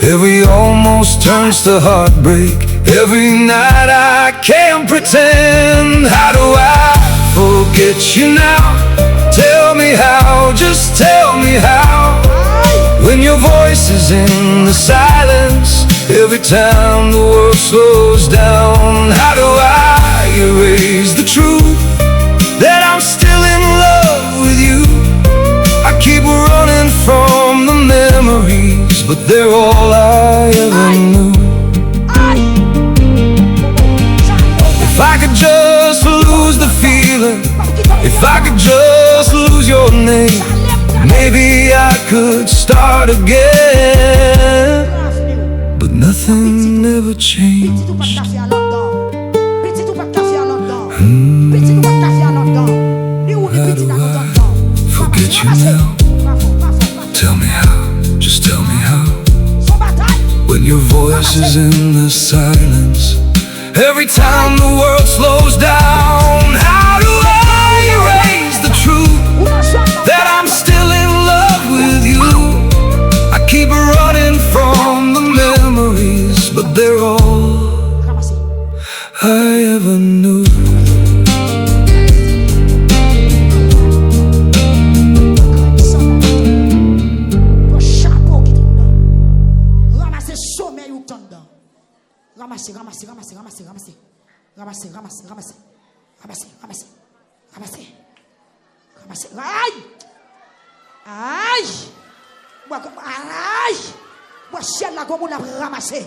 Speaker 2: Every almost turns to heartbreak. Every night I can't pretend. How do I forget you now? Tell me how, just tell me how. When your voice is in the silence, every time the world slows down. How do I erase the truth that I'm still in love with you? I keep running from the memories, but they're all I ever knew. If I could just lose the feeling, if I could just lose your name, maybe I could start again. But nothing ever changed. How do I forget you now? Tell me how, just tell me how. When your voice is in the silence, every time the world slows down. How do I erase the truth that I'm still in love with you? I keep running from the memories, but they're all I ever knew.
Speaker 1: Ramasser, ramasser, ramasser, ramasser, ramasser, ramasser, ramasser, ramasser, ramasser, ramasser, ramasser, ramasser, aïe, aïe, aïe, moi ciel là comme on l'a ramassé,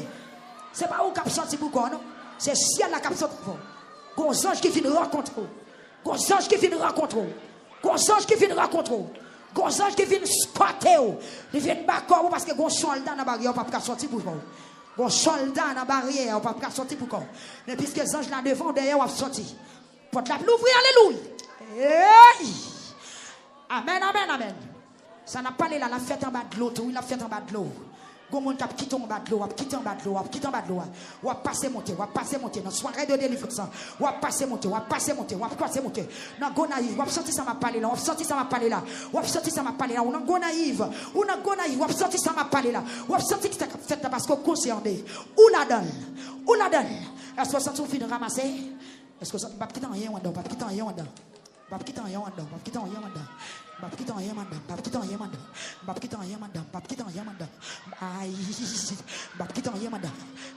Speaker 1: c'est pas où cap sorti pour quoi non, c'est ciel là cap sorti pour, gros ange qui vient rencontrer, gros ange qui vient rencontrer, gros ange qui vient rencontrer, gros ange qui vient spotter, il vient battre parce que gros soldat dans barrière pas sortir pour vous. Bon soldat dans la barrière, on ne peut pas sortir pour quoi. Mais puisque les anges là devant, derrière, on va sortir. Pour la l'ouvrir, alléluia. Hey! Amen, amen, amen. Ça n'a pas là, la fête en bas de l'eau, tout, la fête en bas de l'eau. Goumon qui quitte en bas de l'eau, quitte en bas de l'eau, quitte en bas de l'eau. On va passer monter, on va passer monter. Dans la soirée de délivrance, on va passer monter, on va passer monter, on va passer monter. Dans Gonaïve, on va sortir ça m'a parlé là, on va sortir ça m'a parlé là. On va sortir ça m'a parlé là, on a Gonaïve, on a Gonaïve, on va sortir ça m'a parlé là. On va sortir ça m'a fait parce qu'on concerné. Où la donne? Où la donne? Est-ce que ça suffit de ramasser? Est-ce que ça va quitter rien en dedans? Pas quitter rien en dedans. Pas quitter rien en dedans. Pas quitter rien en dedans. Pas quitter rien en dedans. Pas quitter rien en dedans. Pas quitter rien en dedans. Pas quitter rien en dedans. Aïe. Pas quitter rien en dedans.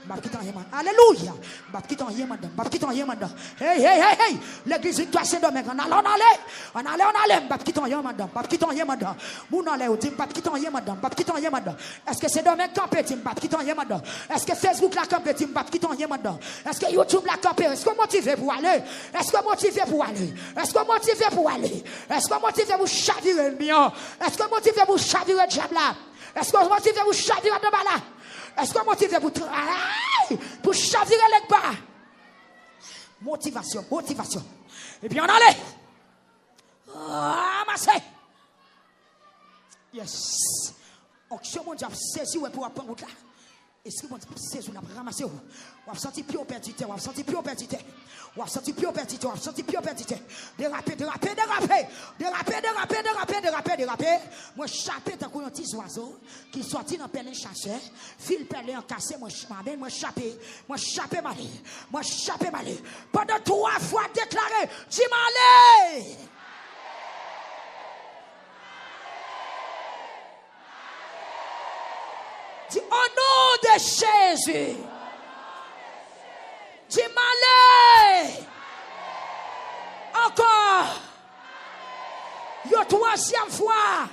Speaker 1: Pas quitter rien en dedans. Alléluia. Pas quitter rien en dedans. Pas quitter rien en dedans. Hey, hey, hey, hey. L'église victoire Saint-Domingue. On allait, on allait. On allait, on allait. Pas quitter rien en dedans. Pas quitter rien en dedans. Moun allait au team. Pas quitter rien en dedans. Pas quitter rien en dedans. Est-ce que Saint-Domingue campé team? Pas quitter rien en dedans. Est-ce que Facebook la campé team? Pas quitter rien en dedans. Est-ce que YouTube la campé? Est-ce que motivé pour aller? Est-ce que motivé pour aller? Est-ce que motivé pour aller? Est-ce que motivé pour chavirer le mien? Est-ce que motivé pour chavirer le diable là? Est-ce que motivé pour chavirer le bas là? Est-ce que motivé pour travailler? Pour chavirer les bas? Motivation, motivation. Et puis on allait. Ramasser. Yes. Onction mon diable saisi pour apprendre route là. Est-ce que mon diable saisi pour ramasser? On va sentir plus opportunité, on va sentir plus opportunité. On va sentir plus opportunité, on va sentir plus opportunité. Déraper, déraper, déraper. Déraper, déraper, déraper, déraper, déraper. Moi chapé tant qu'on petit oiseau qui sorti dans pelin chasseur, fil pelin cassé, moi chapé malé. Moi chapé malé. Pendant 3 fois déclaré, dis malé. Dis au nom de Jésus. Dis malé. Encore. Une 3e fois.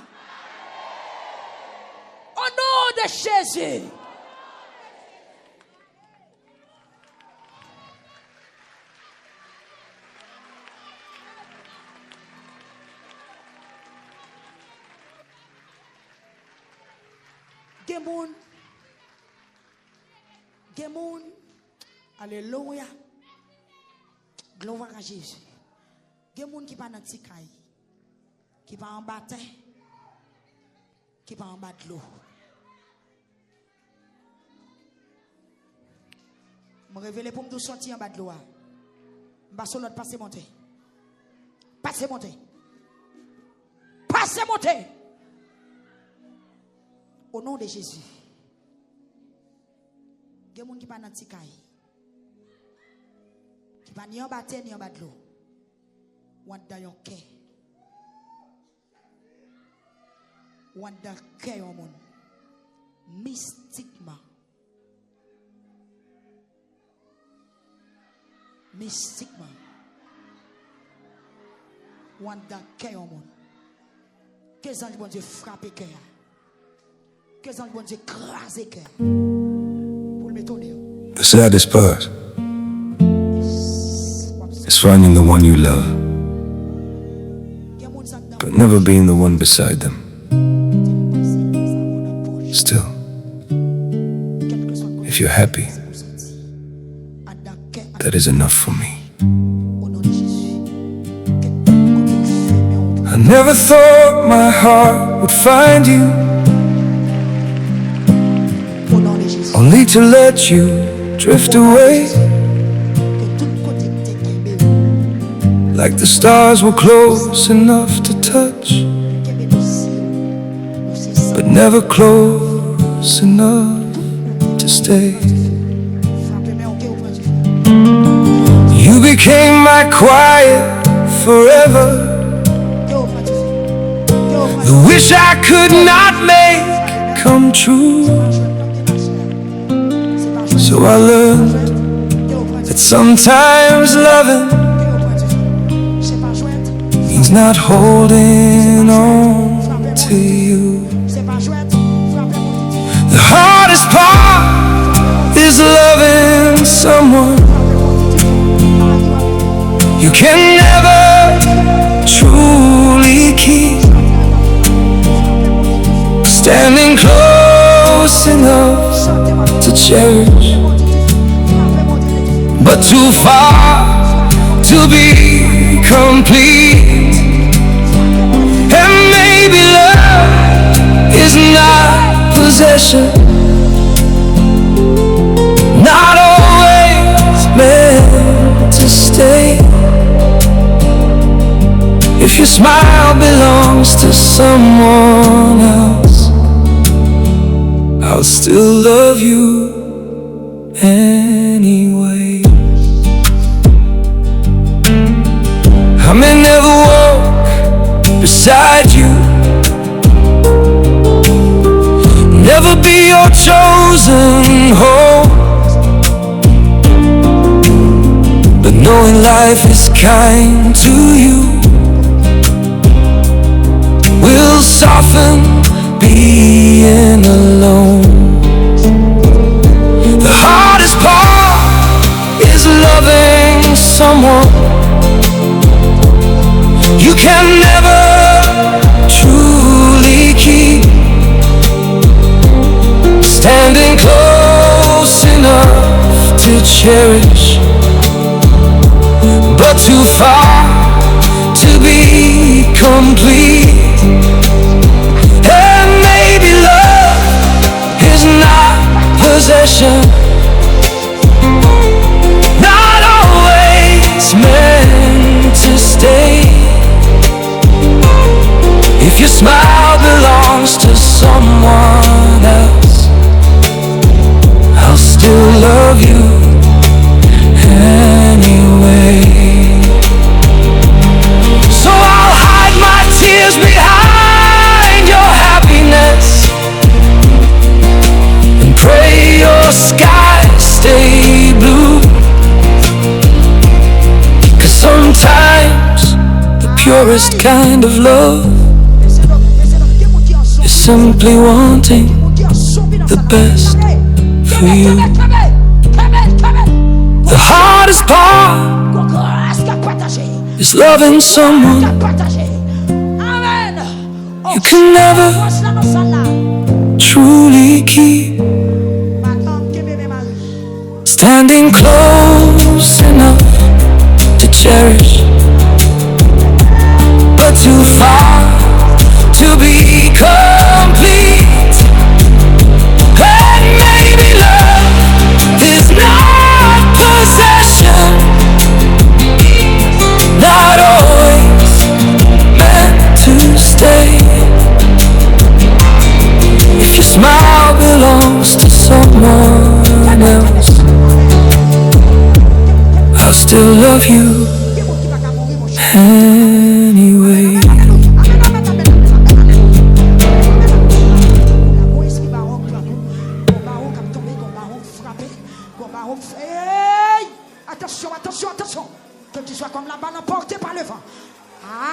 Speaker 1: Au nom de Jésus. Gemoun. Alléluia. Gloire à Jésus. Gemoun qui va dans Tikaï. Qui va en bataille. Qui va en bas de l'eau. Je me révèle pour me sortir en bas de l'eau. Je vais sur l'autre, passer monter. Passer monter. Passer monter. Au nom de Jésus. Il y a des gens qui ne sont pas dans le petit caille. Qui ne sont pas ni en bas de terre, ni en bas de l'eau. Ou dans your cœur. Ou dans le cœur au monde. Mystiquement. Mystiquement. Ou dans le cœur au monde. Que les anges bon Dieu frappent le cœur. Que les anges bon Dieu crasent le cœur. Pour le mettre.
Speaker 2: The saddest part is finding the one you love, but never being the one beside them. Still, if you're happy, that is enough for me. I never thought my heart would find you, only to let you drift away. Like the stars were close enough to touch, but never close enough to stay. You became my quiet forever, the wish I could not make come true. So I learned that sometimes loving means not holding on to you. The hardest part is loving someone you can never truly keep. Standing close enough to cherish, but too far to be complete. And maybe love is not possession, not always meant to stay. If your smile belongs to someone else, I'll still love you anyway. I may never walk beside you, never be your chosen home, but knowing life is kind to you will soften being alone. The hardest part is loving someone you can never truly keep. Standing close enough to cherish, but too far to be complete. And maybe love is not possession, not always meant to stay. If your smile belongs to someone else, I'll still love you anyway. So I'll hide my tears behind your happiness and pray your skies stay blue. 'Cause sometimes the purest kind of love is simply wanting the best for you. The hardest part is loving someone you can never truly keep. Standing close enough to cherish, but too far to be complete. And maybe love is not of you.